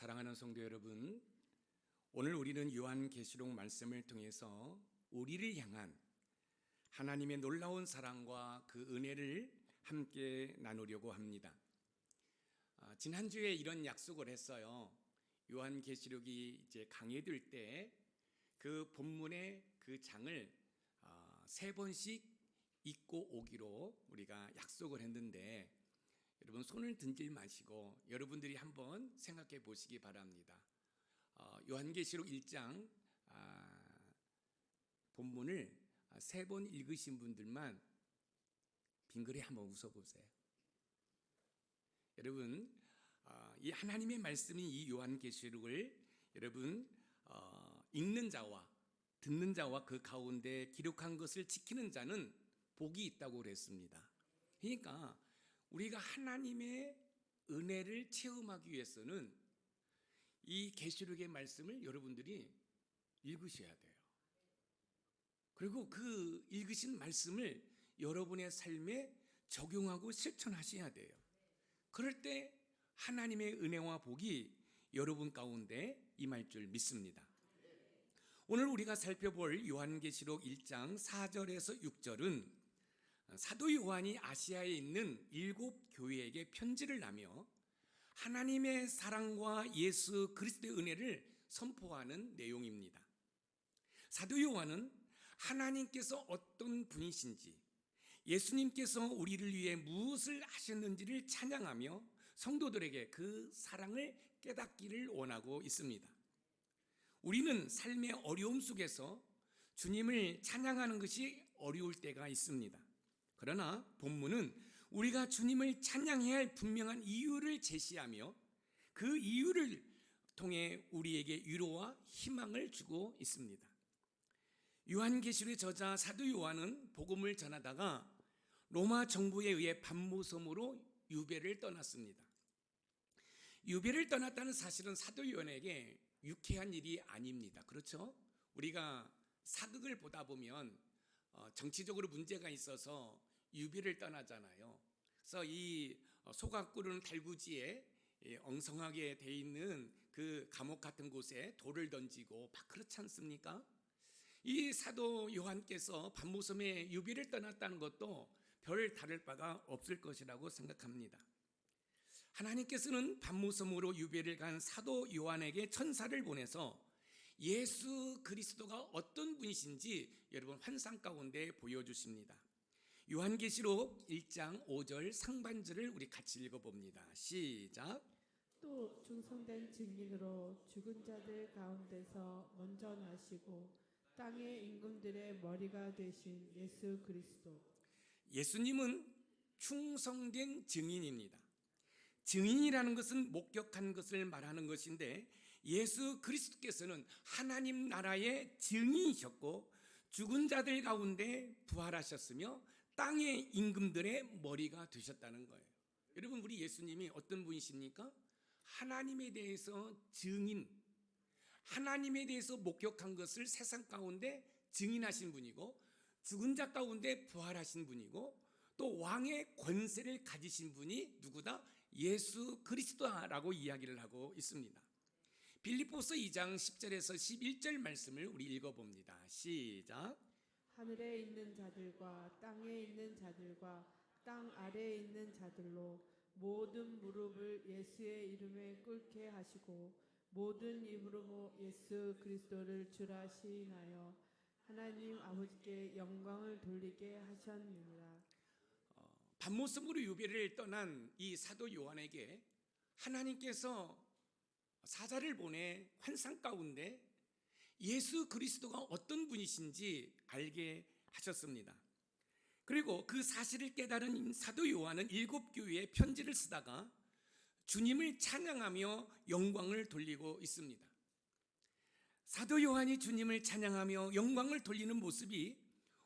사랑하는 성도 여러분, 오늘 우리는 요한계시록 말씀을 통해서 우리를 향한 하나님의 놀라운 사랑과 그 은혜를 함께 나누려고 합니다. 지난주에 이런 약속을 했어요. 요한계시록이 이제 강해될 때 그 본문의 그 장을 3번씩 읽고 오기로 우리가 약속을 했는데, 여러분 손을 들지 마시고 여러분들이 한번 생각해 보시기 바랍니다. 요한계시록 1장 본문을 3번 읽으신 분들만 빙그레 한번 웃어보세요. 여러분, 이 하나님의 말씀인 이 요한계시록을 여러분 읽는 자와 듣는 자와 그 가운데 기록한 것을 지키는 자는 복이 있다고 그랬습니다. 그러니까 우리가 하나님의 은혜를 체험하기 위해서는 이 계시록의 말씀을 여러분들이 읽으셔야 돼요. 그리고 그 읽으신 말씀을 여러분의 삶에 적용하고 실천하셔야 돼요. 그럴 때 하나님의 은혜와 복이 여러분 가운데 임할 줄 믿습니다. 오늘 우리가 살펴볼 요한계시록 1장 4절에서 6절은 사도 요한이 아시아에 있는 7 교회에게 편지를 하며 하나님의 사랑과 예수 그리스도의 은혜를 선포하는 내용입니다. 사도 요한은 하나님께서 어떤 분이신지, 예수님께서 우리를 위해 무엇을 하셨는지를 찬양하며 성도들에게 그 사랑을 깨닫기를 원하고 있습니다. 우리는 삶의 어려움 속에서 주님을 찬양하는 것이 어려울 때가 있습니다. 그러나 본문은 우리가 주님을 찬양해야 할 분명한 이유를 제시하며 그 이유를 통해 우리에게 위로와 희망을 주고 있습니다. 요한계시록의 저자 사도 요한은 복음을 전하다가 로마 정부에 의해 반모섬으로 유배를 떠났습니다. 유배를 떠났다는 사실은 사도 요한에게 유쾌한 일이 아닙니다. 그렇죠? 우리가 사극을 보다 보면 정치적으로 문제가 있어서 유배를 떠나잖아요. 그래서 이 소가 끄는 달구지에 엉성하게 돼 있는 그 감옥 같은 곳에 돌을 던지고 막 그렇지 않습니까? 이 사도 요한께서 반모섬에 유배를 떠났다는 것도 별 다를 바가 없을 것이라고 생각합니다. 하나님께서는 반모섬으로 유배를 간 사도 요한에게 천사를 보내서 예수 그리스도가 어떤 분이신지 여러분 환상 가운데 보여주십니다. 요한계시록 1장 5절 상반절을 우리 같이 읽어봅니다. 시작. 또 충성된 증인으로 죽은 자들 가운데서 먼저 나시고 땅의 임금들의 머리가 되신 예수 그리스도. 예수님은 충성된 증인입니다. 증인이라는 것은 목격한 것을 말하는 것인데, 예수 그리스도께서는 하나님 나라의 증인이셨고 죽은 자들 가운데 부활하셨으며 땅의 임금들의 머리가 되셨다는 거예요. 여러분, 우리 예수님이 어떤 분이십니까? 하나님에 대해서 증인, 하나님에 대해서 목격한 것을 세상 가운데 증인하신 분이고, 죽은 자 가운데 부활하신 분이고, 또 왕의 권세를 가지신 분이 누구다? 예수 그리스도라고 이야기를 하고 있습니다. 빌립보서 2장 10절에서 11절 말씀을 우리 읽어봅니다. 시작. 하늘에 있는 자들과 땅에 있는 자들과 땅 아래에 있는 자들로 모든 무릎을 예수의 이름에 꿇게 하시고 모든 입으로 예수 그리스도를 주라 시인하여 하나님 아버지께 영광을 돌리게 하셨느니라. 반모섬으로 유배를 떠난 이 사도 요한에게 하나님께서 사자를 보내 환상 가운데 예수 그리스도가 어떤 분이신지 알게 하셨습니다. 그리고 그 사실을 깨달은 사도 요한은 7 교회에 편지를 쓰다가 주님을 찬양하며 영광을 돌리고 있습니다. 사도 요한이 주님을 찬양하며 영광을 돌리는 모습이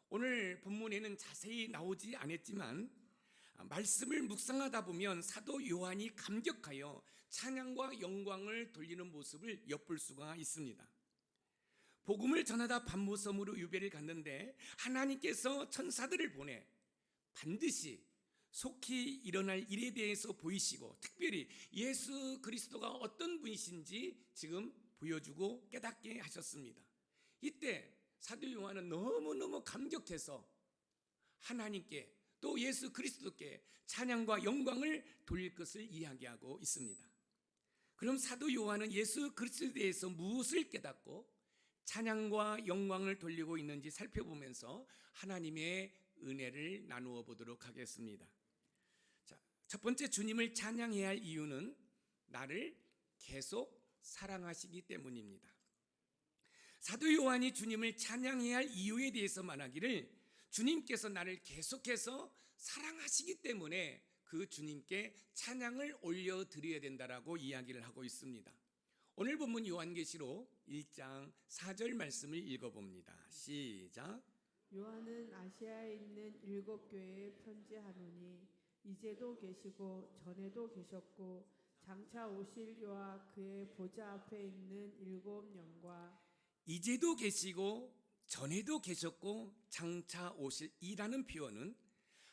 오늘 본문에는 자세히 나오지 않았지만 말씀을 묵상하다 보면 사도 요한이 감격하여 찬양과 영광을 돌리는 모습을 엿볼 수가 있습니다. 복음을 전하다 반모섬으로 유배를 갔는데 하나님께서 천사들을 보내 반드시 속히 일어날 일에 대해서 보이시고 특별히 예수 그리스도가 어떤 분이신지 지금 보여주고 깨닫게 하셨습니다. 이때 사도 요한은 너무너무 감격해서 하나님께 또 예수 그리스도께 찬양과 영광을 돌릴 것을 이야기하고 있습니다. 그럼 사도 요한은 예수 그리스도에 대해서 무엇을 깨닫고 찬양과 영광을 돌리고 있는지 살펴보면서 하나님의 은혜를 나누어 보도록 하겠습니다. 자, 첫 번째, 주님을 찬양해야 할 이유는 나를 계속 사랑하시기 때문입니다. 사도 요한이 주님을 찬양해야 할 이유에 대해서 말하기를 주님께서 나를 계속해서 사랑하시기 때문에 그 주님께 찬양을 올려드려야 된다라고 이야기를 하고 있습니다. 오늘 본문 요한계시록 1장 4절 말씀을 읽어봅니다. 시작. 요한은 아시아에 있는 7교회에 편지하노니 이제도 계시고 전에도 계셨고 장차 오실 이와 그의 보좌 앞에 있는 7영과 이제도 계시고 전에도 계셨고 장차 오실 이라는 표현은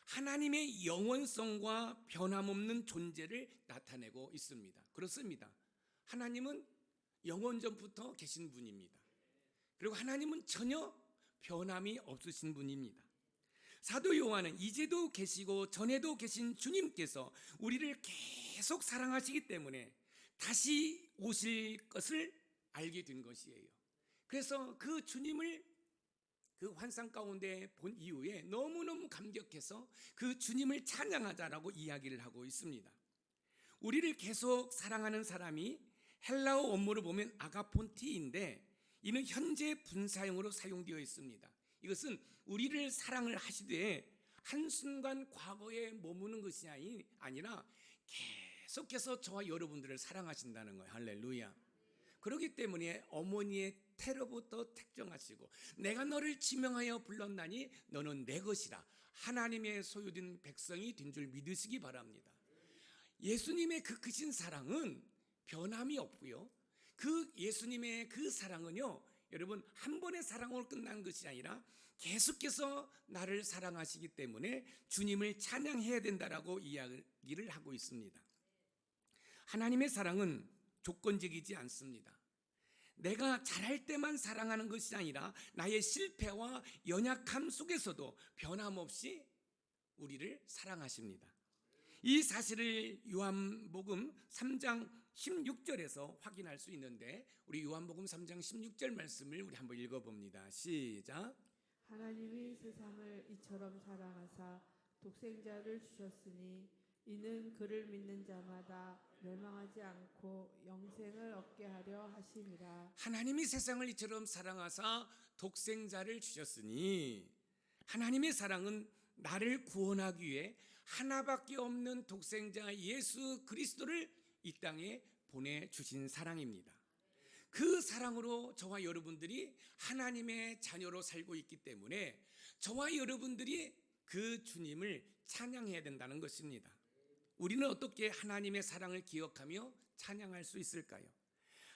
하나님의 영원성과 변함없는 존재를 나타내고 있습니다. 그렇습니다. 하나님은 영원 전부터 계신 분입니다. 그리고 하나님은 전혀 변함이 없으신 분입니다. 사도 요한은 이제도 계시고 전에도 계신 주님께서 우리를 계속 사랑하시기 때문에 다시 오실 것을 알게 된 것이에요. 그래서 그 주님을 그 환상 가운데 본 이후에 너무너무 감격해서 그 주님을 찬양하자라고 이야기를 하고 있습니다. 우리를 계속 사랑하는 사람이 헬라어 원문을 보면 아가폰티인데 이는 현재 분사형으로 사용되어 있습니다. 이것은 우리를 사랑을 하시되 한순간 과거에 머무는 것이 아니라 계속해서 저와 여러분들을 사랑하신다는 거예요. 할렐루야. 그렇기 때문에 어머니의 태로부터 택정하시고 내가 너를 지명하여 불렀나니 너는 내 것이라 하나님의 소유된 백성이 된 줄 믿으시기 바랍니다. 예수님의 그 크신 사랑은 변함이 없고요. 그 예수님의 그 사랑은요, 여러분 한 번의 사랑으로 끝난 것이 아니라 계속해서 나를 사랑하시기 때문에 주님을 찬양해야 된다라고 이야기를 하고 있습니다. 하나님의 사랑은 조건적이지 않습니다. 내가 잘할 때만 사랑하는 것이 아니라 나의 실패와 연약함 속에서도 변함없이 우리를 사랑하십니다. 이 사실을 요한복음 3장 16절에서 확인할 수 있는데 우리 요한복음 3장 16절 말씀을 우리 한번 읽어봅니다. 시작. 하나님이 세상을 이처럼 사랑하사 독생자를 주셨으니 이는 그를 믿는 자마다 멸망하지 않고 영생을 얻게 하려 하심이라. 하나님이 세상을 이처럼 사랑하사 독생자를 주셨으니 하나님의 사랑은 나를 구원하기 위해 하나밖에 없는 독생자 예수 그리스도를 이 땅에 보내주신 사랑입니다. 그 사랑으로 저와 여러분들이 하나님의 자녀로 살고 있기 때문에 저와 여러분들이 그 주님을 찬양해야 된다는 것입니다. 우리는 어떻게 하나님의 사랑을 기억하며 찬양할 수 있을까요?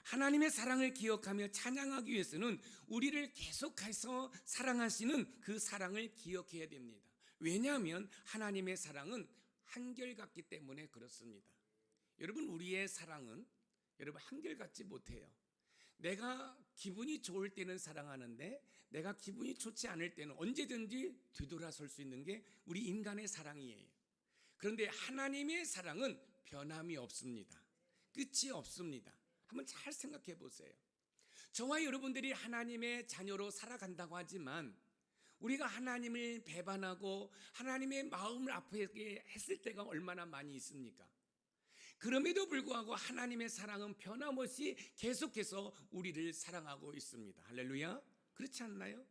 하나님의 사랑을 기억하며 찬양하기 위해서는 우리를 계속해서 사랑하시는 그 사랑을 기억해야 됩니다. 왜냐하면 하나님의 사랑은 한결같기 때문에 그렇습니다. 여러분, 우리의 사랑은 여러분 한결같지 못해요. 내가 기분이 좋을 때는 사랑하는데 내가 기분이 좋지 않을 때는 언제든지 뒤돌아설 수 있는 게 우리 인간의 사랑이에요. 그런데 하나님의 사랑은 변함이 없습니다. 끝이 없습니다. 한번 잘 생각해 보세요. 저와 여러분들이 하나님의 자녀로 살아간다고 하지만 우리가 하나님을 배반하고 하나님의 마음을 아프게 했을 때가 얼마나 많이 있습니까? 그럼에도 불구하고 하나님의 사랑은 변함없이 계속해서 우리를 사랑하고 있습니다. 할렐루야. 그렇지 않나요?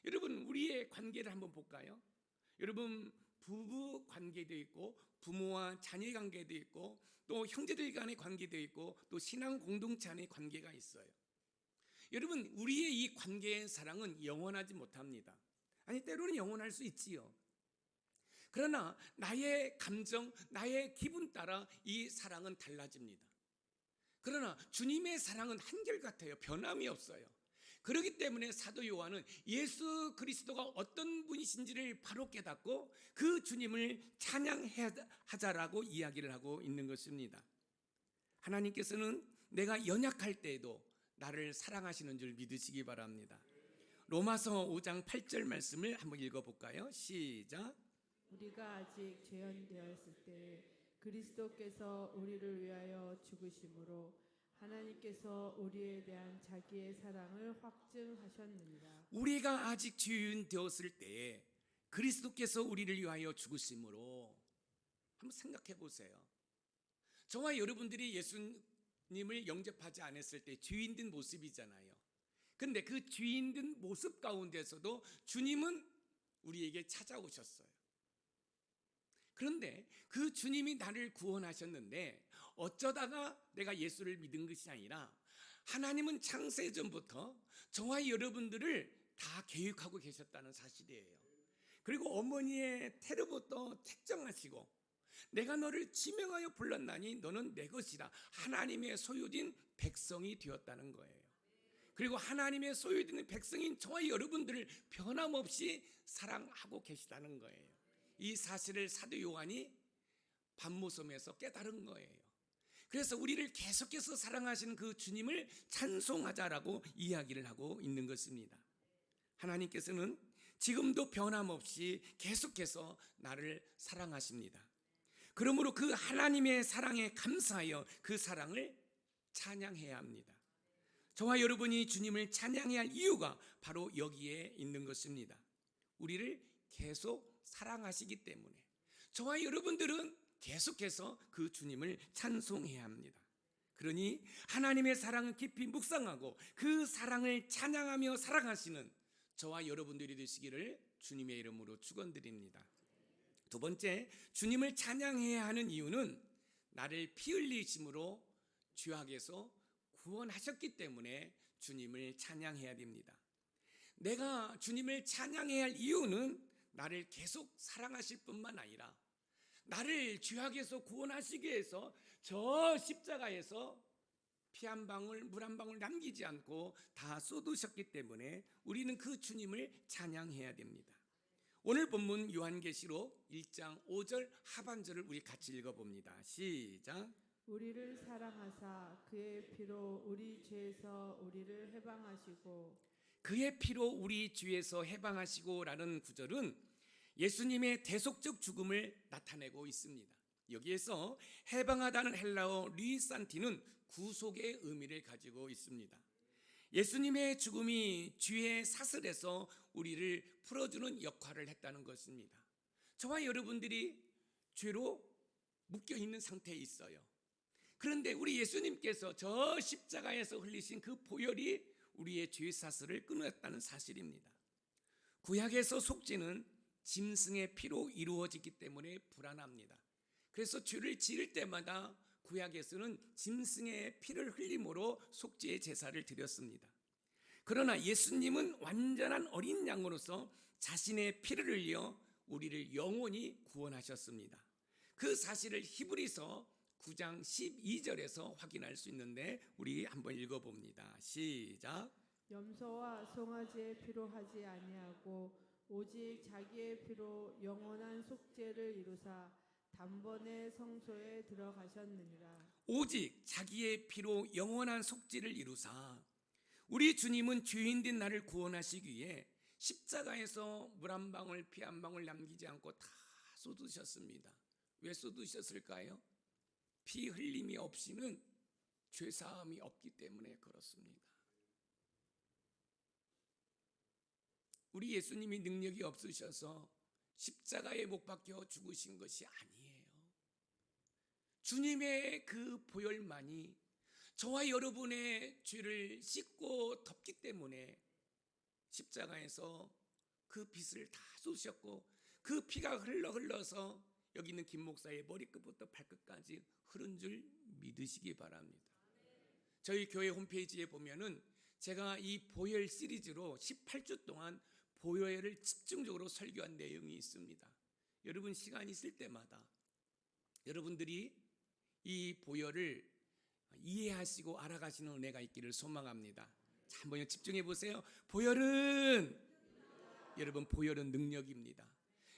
여러분, 우리의 관계를 한번 볼까요? 여러분, 부부 관계도 있고 부모와 자녀 관계도 있고 또 형제들 간의 관계도 있고 또 신앙 공동체 안의 관계가 있어요. 여러분, 우리의 이 관계의 사랑은 영원하지 못합니다. 아니, 때로는 영원할 수 있지요. 그러나 나의 감정, 나의 기분 따라 이 사랑은 달라집니다. 그러나 주님의 사랑은 한결같아요. 변함이 없어요. 그렇기 때문에 사도 요한은 예수 그리스도가 어떤 분이신지를 바로 깨닫고 그 주님을 찬양하자라고 이야기를 하고 있는 것입니다. 하나님께서는 내가 연약할 때에도 나를 사랑하시는 줄 믿으시기 바랍니다. 로마서 5장 8절 말씀을 한번 읽어볼까요? 시작. 우리가 아직 죄연되었을 때 그리스도께서 우리를 위하여 죽으심으로 하나님께서 우리에 대한 자기의 사랑을 확증하셨느니라. 우리가 아직 죄인 되었을 때에 그리스도께서 우리를 위하여 죽으심으로, 한번 생각해 보세요. 저와 여러분들이 예수님을 영접하지 않았을 때 죄인 된 모습이잖아요. 근데 그 죄인 된 모습 가운데서도 주님은 우리에게 찾아오셨어요. 그런데 그 주님이 나를 구원하셨는데 어쩌다가 내가 예수를 믿은 것이 아니라 하나님은 창세전부터 저와 여러분들을 다 계획하고 계셨다는 사실이에요. 그리고 어머니의 태로부터 책정하시고 내가 너를 지명하여 불렀나니 너는 내 것이라 하나님의 소유된 백성이 되었다는 거예요. 그리고 하나님의 소유된 백성인 저와 여러분들을 변함없이 사랑하고 계시다는 거예요. 이 사실을 사도 요한이 밤모섬에서 깨달은 거예요. 그래서 우리를 계속해서 사랑하시는 그 주님을 찬송하자라고 이야기를 하고 있는 것입니다. 하나님께서는 지금도 변함없이 계속해서 나를 사랑하십니다. 그러므로 그 하나님의 사랑에 감사하여 그 사랑을 찬양해야 합니다. 저와 여러분이 주님을 찬양해야 할 이유가 바로 여기에 있는 것입니다. 우리를 계속 사랑하시기 때문에 저와 여러분들은 계속해서 그 주님을 찬송해야 합니다. 그러니 하나님의 사랑을 깊이 묵상하고 그 사랑을 찬양하며 살아가시는 저와 여러분들이 되시기를 주님의 이름으로 축원드립니다. 두 번째, 주님을 찬양해야 하는 이유는 나를 피 흘리심으로 죄악에서 구원하셨기 때문에 주님을 찬양해야 됩니다. 내가 주님을 찬양해야 할 이유는 나를 계속 사랑하실 뿐만 아니라 나를 죄악에서 구원하시기 위해서 저 십자가에서 피 한 방울, 물 한 방울 남기지 않고 다 쏟으셨기 때문에 우리는 그 주님을 찬양해야 됩니다. 오늘 본문 요한계시록 1장 5절 하반절을 우리 같이 읽어봅니다. 시작. 우리를 사랑하사 그의 피로 우리 죄에서 우리를 해방하시고 그의 피로 우리 죄에서 해방하시고 라는 구절은 예수님의 대속적 죽음을 나타내고 있습니다. 여기에서 해방하다는 헬라어 리산티는 구속의 의미를 가지고 있습니다. 예수님의 죽음이 죄의 사슬에서 우리를 풀어주는 역할을 했다는 것입니다. 저와 여러분들이 죄로 묶여있는 상태에 있어요. 그런데 우리 예수님께서 저 십자가에서 흘리신 그 보혈이 우리의 죄 사슬을 끊었다는 사실입니다. 구약에서 속죄는 짐승의 피로 이루어지기 때문에 불안합니다. 그래서 죄를 지을 때마다 구약에서는 짐승의 피를 흘림으로 속죄의 제사를 드렸습니다. 그러나 예수님은 완전한 어린 양으로서 자신의 피를 흘려 우리를 영원히 구원하셨습니다. 그 사실을 히브리서 9장 12절에서 확인할 수 있는데 우리 한번 읽어봅니다. 시작. 염소와 송아지의 피로 하지 아니하고 오직 자기의 피로 영원한 속죄를 이루사 단번에 성소에 들어가셨느니라. 오직 자기의 피로 영원한 속죄를 이루사, 우리 주님은 죄인된 나를 구원하시기 위해 십자가에서 물 한 방울 피 한 방울 남기지 않고 다 쏟으셨습니다. 왜 쏟으셨을까요? 피 흘림이 없이는 죄사함이 없기 때문에 그렇습니다. 우리 예수님이 능력이 없으셔서 십자가에 못 박혀 죽으신 것이 아니에요. 주님의 그 보혈만이 저와 여러분의 죄를 씻고 덮기 때문에 십자가에서 그 빛을 다 쏟으셨고 그 피가 흘러서 여기 있는 김 목사의 머리끝부터 발끝까지 흐른 줄 믿으시기 바랍니다. 저희 교회 홈페이지에 보면은 제가 이 보혈 시리즈로 18주 동안 보혈을 집중적으로 설교한 내용이 있습니다. 여러분 시간 있을 때마다 여러분들이 이 보혈을 이해하시고 알아가시는 은혜가 있기를 소망합니다. 한번 집중해 보세요. 보혈은, 여러분, 보혈은 능력입니다.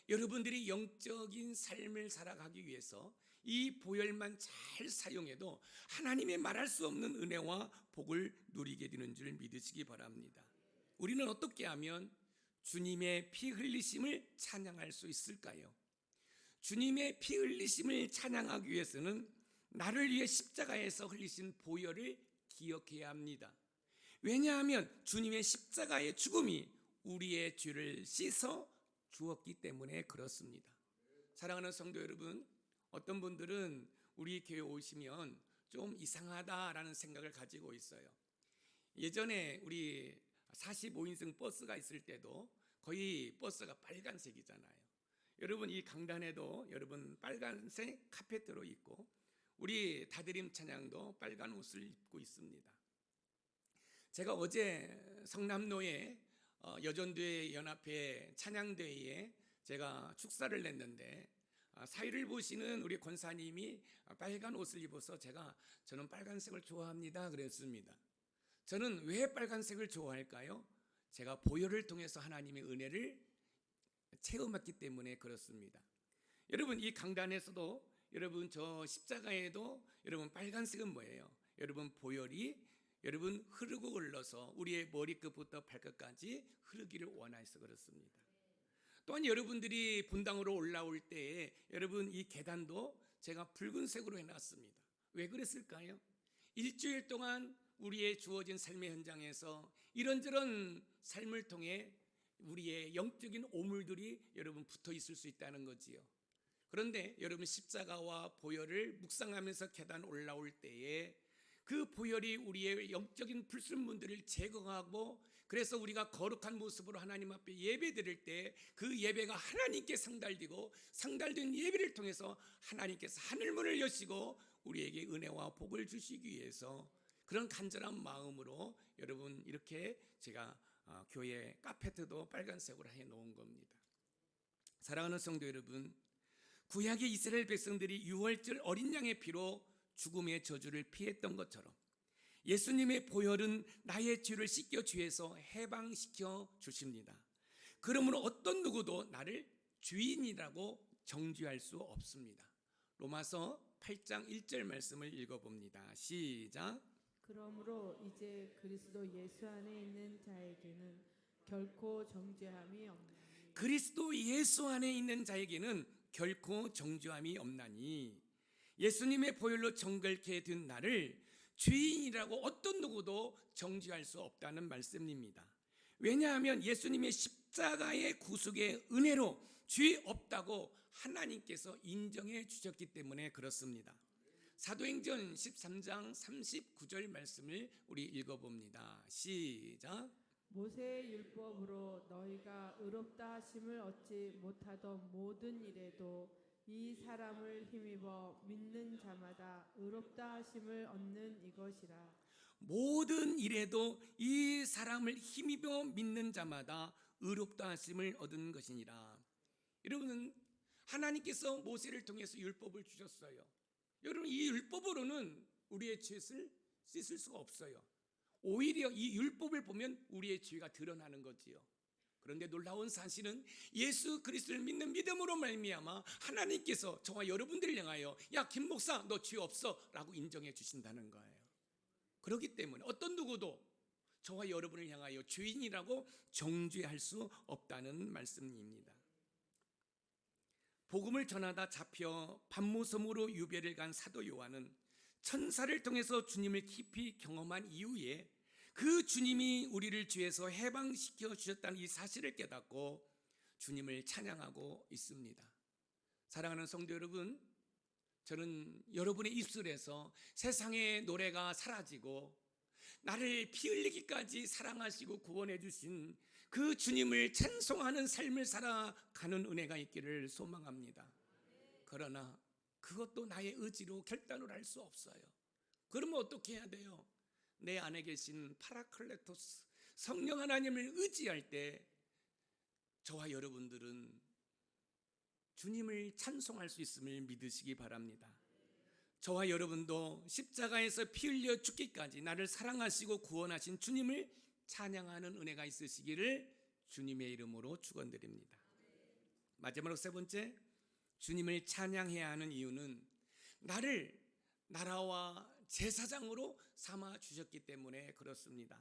여러분들이 영적인 삶을 살아가기 위해서 이 보혈만 잘 사용해도 하나님의 말할 수 없는 은혜와 복을 누리게 되는 줄 믿으시기 바랍니다. 우리는 어떻게 하면 주님의 피 흘리심을 찬양할 수 있을까요? 주님의 피 흘리심을 찬양하기 위해서는 나를 위해 십자가에서 흘리신 보혈을 기억해야 합니다. 왜냐하면 주님의 십자가의 죽음이 우리의 죄를 씻어 주었기 때문에 그렇습니다. 사랑하는 성도 여러분, 어떤 분들은 우리 교회 오시면 좀 이상하다라는 생각을 가지고 있어요. 예전에 우리 45인승 버스가 있을 때도 거의 버스가 빨간색이잖아요. 여러분, 이 강단에도 여러분 빨간색 카페트로 있고, 우리 다드림 찬양도 빨간 옷을 입고 있습니다. 제가 어제 성남로에 여전도회 연합회 찬양대회에 제가 축사를 냈는데, 사회를 보시는 우리 권사님이 빨간 옷을 입어서 저는 빨간색을 좋아합니다 그랬습니다. 저는 왜 빨간색을 좋아할까요? 제가 보혈을 통해서 하나님의 은혜를 체험했기 때문에 그렇습니다. 여러분, 이 강단에서도 여러분 저 십자가에도 여러분 빨간색은 뭐예요? 여러분 보혈이 여러분 흐르고 흘러서 우리의 머리끝부터 발끝까지 흐르기를 원해서 그렇습니다. 또한 여러분들이 분당으로 올라올 때에 여러분 이 계단도 제가 붉은색으로 해놨습니다. 왜 그랬을까요? 일주일 동안 우리의 주어진 삶의 현장에서 이런저런 삶을 통해 우리의 영적인 오물들이 여러분 붙어 있을 수 있다는 거지요. 그런데 여러분 십자가와 보혈을 묵상하면서 계단 올라올 때에 그 보혈이 우리의 영적인 불순물들을 제거하고, 그래서 우리가 거룩한 모습으로 하나님 앞에 예배 드릴 때 그 예배가 하나님께 상달되고, 상달된 예배를 통해서 하나님께서 하늘문을 여시고 우리에게 은혜와 복을 주시기 위해서 그런 간절한 마음으로 여러분 이렇게 제가 교회 카페트도 빨간색으로 해놓은 겁니다. 사랑하는 성도 여러분, 구약의 이스라엘 백성들이 유월절 어린 양의 피로 죽음의 저주를 피했던 것처럼 예수님의 보혈은 나의 죄를 씻겨 죄에서 해방시켜 주십니다. 그러므로 어떤 누구도 나를 주인이라고 정죄할 수 없습니다. 로마서 8장 1절 말씀을 읽어봅니다. 시작. 그러므로 이제 그리스도 예수 안에 있는 자에게는 결코 정죄함이 없나니. 그리스도 예수 안에 있는 자에게는 결코 정죄함이 없나니, 예수님의 보혈로 정결케 된 나를 죄인이라고 어떤 누구도 정죄할 수 없다는 말씀입니다. 왜냐하면 예수님의 십자가의 구속의 은혜로 죄 없다고 하나님께서 인정해 주셨기 때문에 그렇습니다. 사도행전 13장 39절 말씀을 우리 읽어봅니다. 시작. 모세의 율법으로 너희가 의롭다 하심을 얻지 못하던 모든 일에도 이 사람을 힘입어 믿는 자마다 의롭다 하심을 얻는 이것이라. 모든 일에도 이 사람을 힘입어 믿는 자마다 의롭다 하심을 얻은 것이니라. 여러분, 하나님께서 모세를 통해서 율법을 주셨어요. 여러분, 이 율법으로는 우리의 죄를 씻을 수가 없어요. 오히려 이 율법을 보면 우리의 죄가 드러나는 거지요. 그런데 놀라운 사실은 예수 그리스도를 믿는 믿음으로 말미암아 하나님께서 저와 여러분들을 향하여 야, 김 목사 너 죄 없어 라고 인정해 주신다는 거예요. 그렇기 때문에 어떤 누구도 저와 여러분을 향하여 죄인이라고 정죄할 수 없다는 말씀입니다. 복음을 전하다 잡혀 반모섬으로 유배를 간 사도 요한은 천사를 통해서 주님을 깊이 경험한 이후에 그 주님이 우리를 죄에서 해방시켜 주셨다는 이 사실을 깨닫고 주님을 찬양하고 있습니다. 사랑하는 성도 여러분, 저는 여러분의 입술에서 세상의 노래가 사라지고 나를 피 흘리기까지 사랑하시고 구원해 주신 그 주님을 찬송하는 삶을 살아가는 은혜가 있기를 소망합니다. 그러나 그것도 나의 의지로 결단을 할 수 없어요. 그러면 어떻게 해야 돼요? 내 안에 계신 파라클레토스 성령 하나님을 의지할 때 저와 여러분들은 주님을 찬송할 수 있음을 믿으시기 바랍니다. 저와 여러분도 십자가에서 피 흘려 죽기까지 나를 사랑하시고 구원하신 주님을 찬양하는 은혜가 있으시기를 주님의 이름으로 축원드립니다. 마지막으로 세 번째, 주님을 찬양해야 하는 이유는 나를 나라와 제사장으로 삼아 주셨기 때문에 그렇습니다.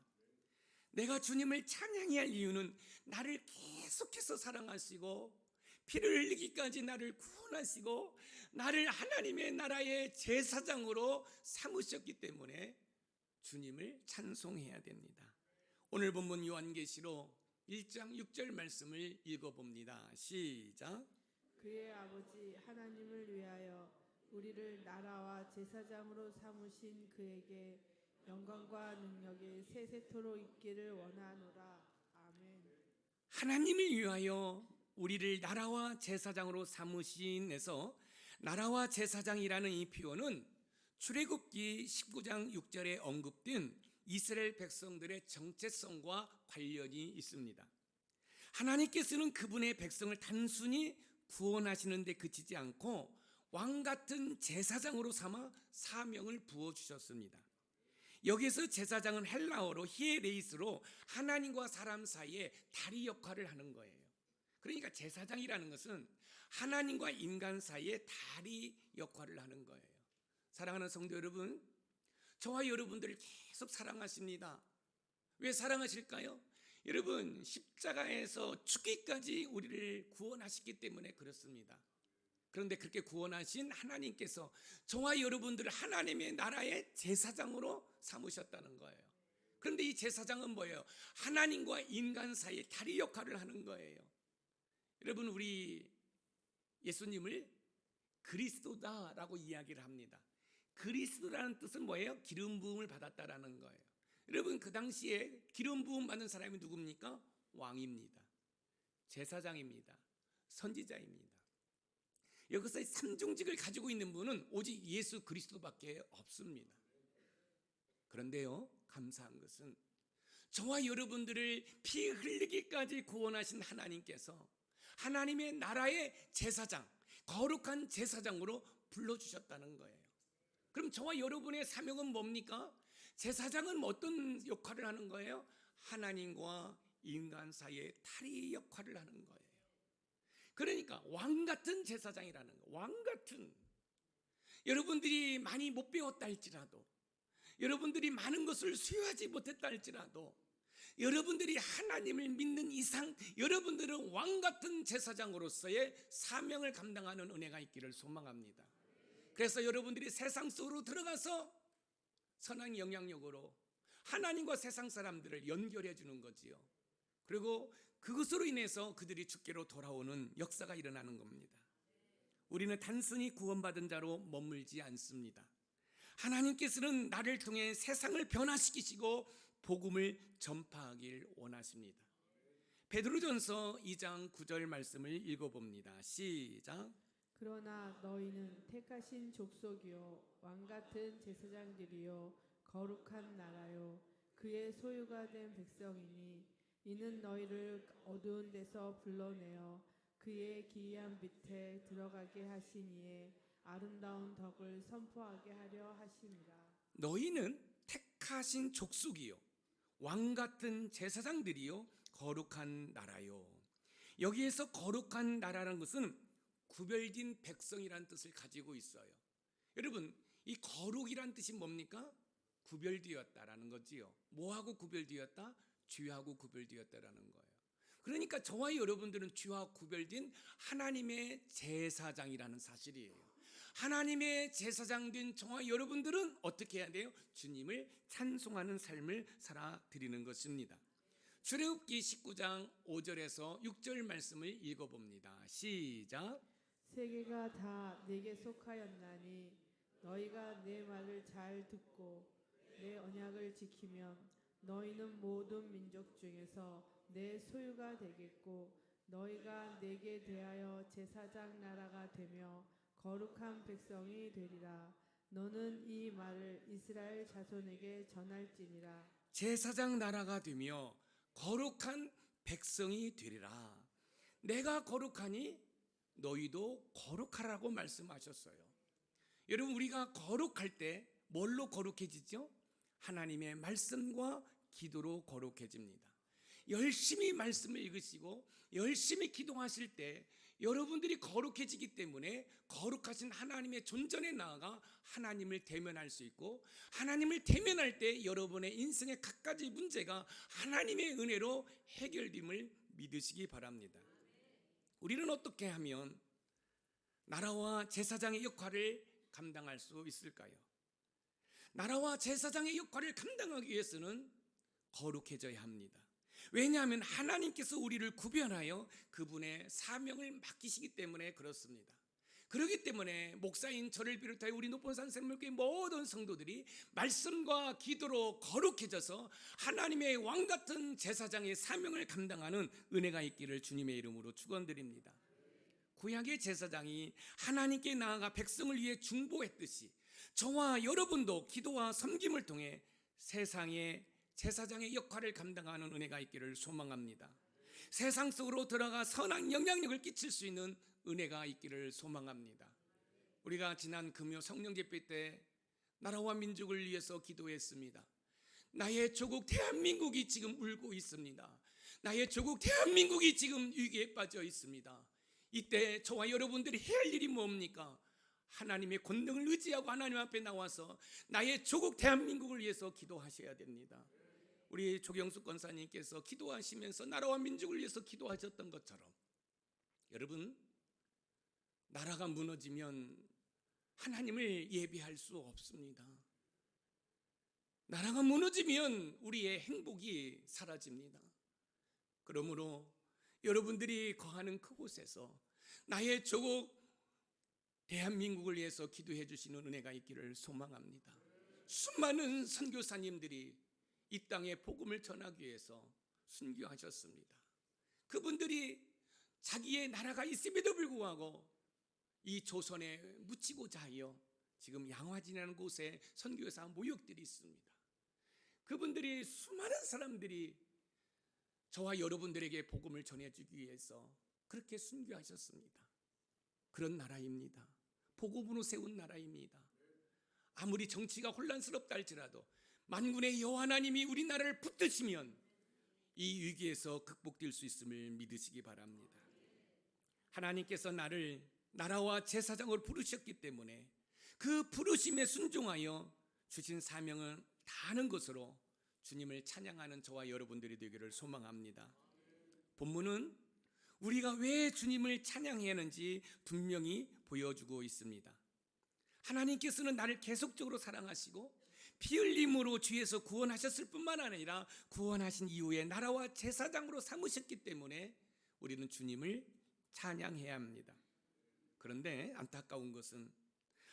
내가 주님을 찬양해야 할 이유는 나를 계속해서 사랑하시고 피를 흘리기까지 나를 구원하시고 나를 하나님의 나라의 제사장으로 삼으셨기 때문에 주님을 찬송해야 됩니다. 오늘 본문 요한계시록 1장 6절 말씀을 읽어봅니다. 시작. 그의 아버지 하나님을 위하여 우리를 나라와 제사장으로 삼으신 그에게 영광과 능력이 세세토록 있기를 원하노라. 아멘. 하나님을 위하여 우리를 나라와 제사장으로 삼으신에서 나라와 제사장이라는 이 표현은 출애굽기 19장 6절에 언급된 이스라엘 백성들의 정체성과 관련이 있습니다. 하나님께서는 그분의 백성을 단순히 구원하시는 데 그치지 않고 왕 같은 제사장으로 삼아 사명을 부어주셨습니다. 여기서 제사장은 헬라어로 히에레이스로 하나님과 사람 사이에 다리 역할을 하는 거예요. 그러니까 제사장이라는 것은 하나님과 인간 사이에 다리 역할을 하는 거예요. 사랑하는 성도 여러분, 저와 여러분들을 계속 사랑하십니다. 왜 사랑하실까요? 여러분, 십자가에서 죽기까지 우리를 구원하셨기 때문에 그렇습니다. 그런데 그렇게 구원하신 하나님께서 저와 여러분들을 하나님의 나라의 제사장으로 삼으셨다는 거예요. 그런데 이 제사장은 뭐예요? 하나님과 인간 사이에 다리 역할을 하는 거예요. 여러분, 우리 예수님을 그리스도다라고 이야기를 합니다. 그리스도라는 뜻은 뭐예요? 기름 부음을 받았다라는 거예요. 여러분, 그 당시에 기름 부음 받는 사람이 누굽니까? 왕입니다. 제사장입니다. 선지자입니다. 여기서 삼중직을 가지고 있는 분은 오직 예수 그리스도밖에 없습니다. 그런데요, 감사한 것은 저와 여러분들을 피 흘리기까지 구원하신 하나님께서 하나님의 나라의 제사장, 거룩한 제사장으로 불러주셨다는 거예요. 그럼 저와 여러분의 사명은 뭡니까? 제사장은 어떤 역할을 하는 거예요? 하나님과 인간 사이에 다리 역할을 하는 거예요. 그러니까 왕 같은 제사장이라는 거. 왕 같은. 여러분들이 많이 못 배웠다 할지라도, 여러분들이 많은 것을 수여하지 못했다 할지라도, 여러분들이 하나님을 믿는 이상 여러분들은 왕 같은 제사장으로서의 사명을 감당하는 은혜가 있기를 소망합니다. 그래서 여러분들이 세상 속으로 들어가서 선한 영향력으로 하나님과 세상 사람들을 연결해 주는 거지요. 그리고 그것으로 인해서 그들이 주께로 돌아오는 역사가 일어나는 겁니다. 우리는 단순히 구원받은 자로 머물지 않습니다. 하나님께서는 나를 통해 세상을 변화시키시고 복음을 전파하길 원하십니다. 베드로전서 2장 9절 말씀을 읽어봅니다. 시작. 그러나 너희는 택하신 족속이요 왕같은 제사장들이요 거룩한 나라요 그의 소유가 된 백성이니 이는 너희를 어두운 데서 불러내어 그의 기이한 빛에 들어가게 하시니에 아름다운 덕을 선포하게 하려 하심이라. 너희는 택하신 족속이요 왕 같은 제사장들이요 거룩한 나라요. 여기에서 거룩한 나라라는 것은 구별된 백성이라는 뜻을 가지고 있어요. 여러분, 이 거룩이란 뜻이 뭡니까? 구별되었다라는 거지요. 뭐하고 구별되었다? 죄하고 구별되었다라는 거예요. 그러니까 저와 여러분들은 죄와 구별된 하나님의 제사장이라는 사실이에요. 하나님의 제사장 된 저와 여러분들은 어떻게 해야 돼요? 주님을 찬송하는 삶을 살아드리는 것입니다. 출애굽기 19장 5절에서 6절 말씀을 읽어봅니다. 시작. 세계가 다 내게 속하였나니 너희가 내 말을 잘 듣고 내 언약을 지키면 너희는 모든 민족 중에서 내 소유가 되겠고 너희가 내게 대하여 제사장 나라가 되며 거룩한 백성이 되리라. 너는 이 말을 이스라엘 자손에게 전할지니라. 제사장 나라가 되며 거룩한 백성이 되리라. 내가 거룩하니 너희도 거룩하라고 말씀하셨어요. 여러분, 우리가 거룩할 때 뭘로 거룩해지죠? 하나님의 말씀과 기도로 거룩해집니다. 열심히 말씀을 읽으시고 열심히 기도하실 때 여러분들이 거룩해지기 때문에 거룩하신 하나님의 존전에 나아가 하나님을 대면할 수 있고, 하나님을 대면할 때 여러분의 인생의 갖가지 문제가 하나님의 은혜로 해결됨을 믿으시기 바랍니다. 우리는 어떻게 하면 나라와 제사장의 역할을 감당할 수 있을까요? 나라와 제사장의 역할을 감당하기 위해서는 거룩해져야 합니다. 왜냐하면 하나님께서 우리를 구별하여 그분의 사명을 맡기시기 때문에 그렇습니다. 그렇기 때문에 목사인 저를 비롯하여 우리 높은산 생명교회 모든 성도들이 말씀과 기도로 거룩해져서 하나님의 왕같은 제사장의 사명을 감당하는 은혜가 있기를 주님의 이름으로 축원드립니다. 구약의 제사장이 하나님께 나아가 백성을 위해 중보했듯이 저와 여러분도 기도와 섬김을 통해 세상의 제사장의 역할을 감당하는 은혜가 있기를 소망합니다. 세상 속으로 들어가 선한 영향력을 끼칠 수 있는 은혜가 있기를 소망합니다. 우리가 지난 금요 성령 집회 때 나라와 민족을 위해서 기도했습니다. 나의 조국 대한민국이 지금 울고 있습니다. 나의 조국 대한민국이 지금 위기에 빠져 있습니다. 이때 저와 여러분들이 해야 할 일이 뭡니까? 하나님의 권능을 의지하고 하나님 앞에 나와서 나의 조국 대한민국을 위해서 기도하셔야 됩니다. 우리 조경숙 권사님께서 기도하시면서 나라와 민족을 위해서 기도하셨던 것처럼 여러분, 나라가 무너지면 하나님을 예배할 수 없습니다. 나라가 무너지면 우리의 행복이 사라집니다. 그러므로 여러분들이 거하는 그곳에서 나의 조국 대한민국을 위해서 기도해 주시는 은혜가 있기를 소망합니다. 수많은 선교사님들이 이 땅에 복음을 전하기 위해서 순교하셨습니다. 그분들이 자기의 나라가 있음에도 불구하고 이 조선에 묻히고자 하여 지금 양화진이라는 곳에 선교사 모역들이 있습니다. 그분들이 수많은 사람들이 저와 여러분들에게 복음을 전해주기 위해서 그렇게 순교하셨습니다. 그런 나라입니다. 복음으로 세운 나라입니다. 아무리 정치가 혼란스럽다 할지라도 만군의 여호와 하나님이 우리나라를 붙드시면 이 위기에서 극복될 수 있음을 믿으시기 바랍니다. 하나님께서 나를 나라와 제사장으로 부르셨기 때문에 그 부르심에 순종하여 주신 사명은 다하는 것으로 주님을 찬양하는 저와 여러분들이 되기를 소망합니다. 본문은 우리가 왜 주님을 찬양해야 하는지 분명히 보여주고 있습니다. 하나님께서는 나를 계속적으로 사랑하시고 피 흘림으로 주에서 구원하셨을 뿐만 아니라 구원하신 이후에 나라와 제사장으로 삼으셨기 때문에 우리는 주님을 찬양해야 합니다. 그런데 안타까운 것은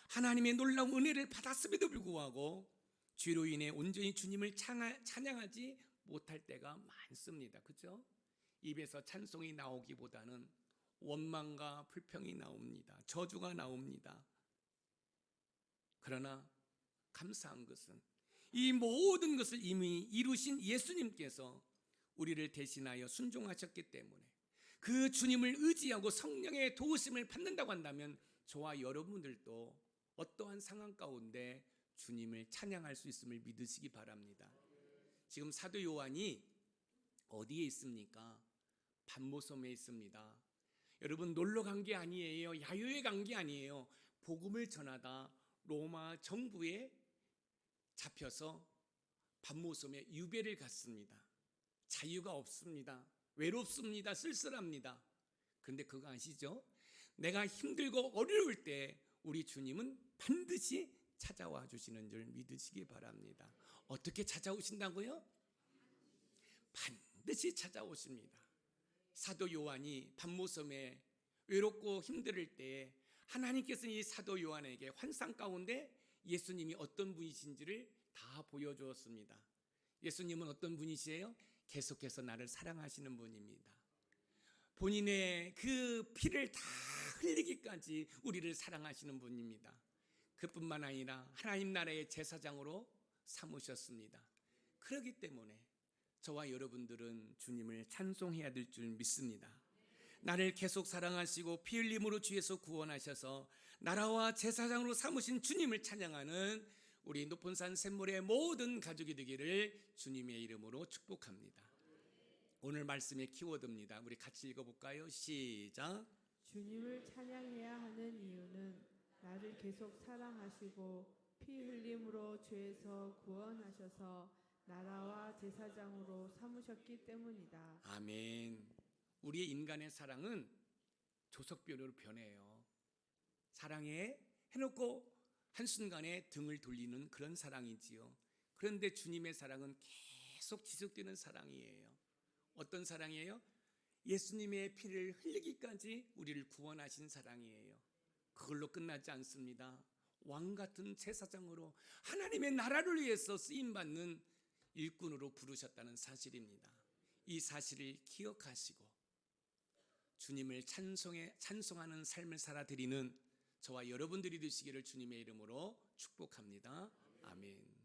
하나님의 놀라운 은혜를 받았음에도 불구하고 죄로 인해 온전히 주님을 찬양하지 못할 때가 많습니다. 그렇죠? 입에서 찬송이 나오기보다는 원망과 불평이 나옵니다. 저주가 나옵니다. 그러나 감사한 것은 이 모든 것을 이미 이루신 예수님께서 우리를 대신하여 순종하셨기 때문에 그 주님을 의지하고 성령의 도우심을 받는다고 한다면 저와 여러분들도 어떠한 상황 가운데 주님을 찬양할 수 있음을 믿으시기 바랍니다. 지금 사도 요한이 어디에 있습니까? patmos섬에 있습니다. 여러분, 놀러 간 게 아니에요. 야유회 간 게 아니에요. 복음을 전하다 로마 정부에 잡혀서 patmos섬에 유배를 갔습니다. 자유가 없습니다. 외롭습니다. 쓸쓸합니다. 그런데 그거 아시죠? 내가 힘들고 어려울 때 우리 주님은 반드시 찾아와 주시는 줄 믿으시기 바랍니다. 어떻게 찾아오신다고요? 반드시 찾아오십니다. 사도 요한이 patmos섬에 외롭고 힘들 때 하나님께서 이 사도 요한에게 환상 가운데 예수님이 어떤 분이신지를 다 보여주었습니다. 예수님은 어떤 분이시에요? 계속해서 나를 사랑하시는 분입니다. 본인의 그 피를 다 흘리기까지 우리를 사랑하시는 분입니다. 그뿐만 아니라 하나님 나라의 제사장으로 삼으셨습니다. 그렇기 때문에 저와 여러분들은 주님을 찬송해야 될 줄 믿습니다. 나를 계속 사랑하시고 피 흘림으로 주에서 구원하셔서 나라와 제사장으로 삼으신 주님을 찬양하는 우리 높은산 샘물의 모든 가족이 되기를 주님의 이름으로 축복합니다. 오늘 말씀의 키워드입니다. 우리 같이 읽어볼까요? 시작. 주님을 찬양해야 하는 이유는 나를 계속 사랑하시고 피 흘림으로 죄에서 구원하셔서 나라와 제사장으로 삼으셨기 때문이다. 아멘. 우리의 인간의 사랑은 조석변으로 변해요. 사랑해 해놓고 한순간에 등을 돌리는 그런 사랑이지요. 그런데 주님의 사랑은 계속 지속되는 사랑이에요. 어떤 사랑이에요? 예수님의 피를 흘리기까지 우리를 구원하신 사랑이에요. 그걸로 끝나지 않습니다. 왕 같은 제사장으로 하나님의 나라를 위해서 쓰임받는 일꾼으로 부르셨다는 사실입니다. 이 사실을 기억하시고 주님을 찬송하는 삶을 살아드리는 저와 여러분들이 되시기를 주님의 이름으로 축복합니다. 아멘.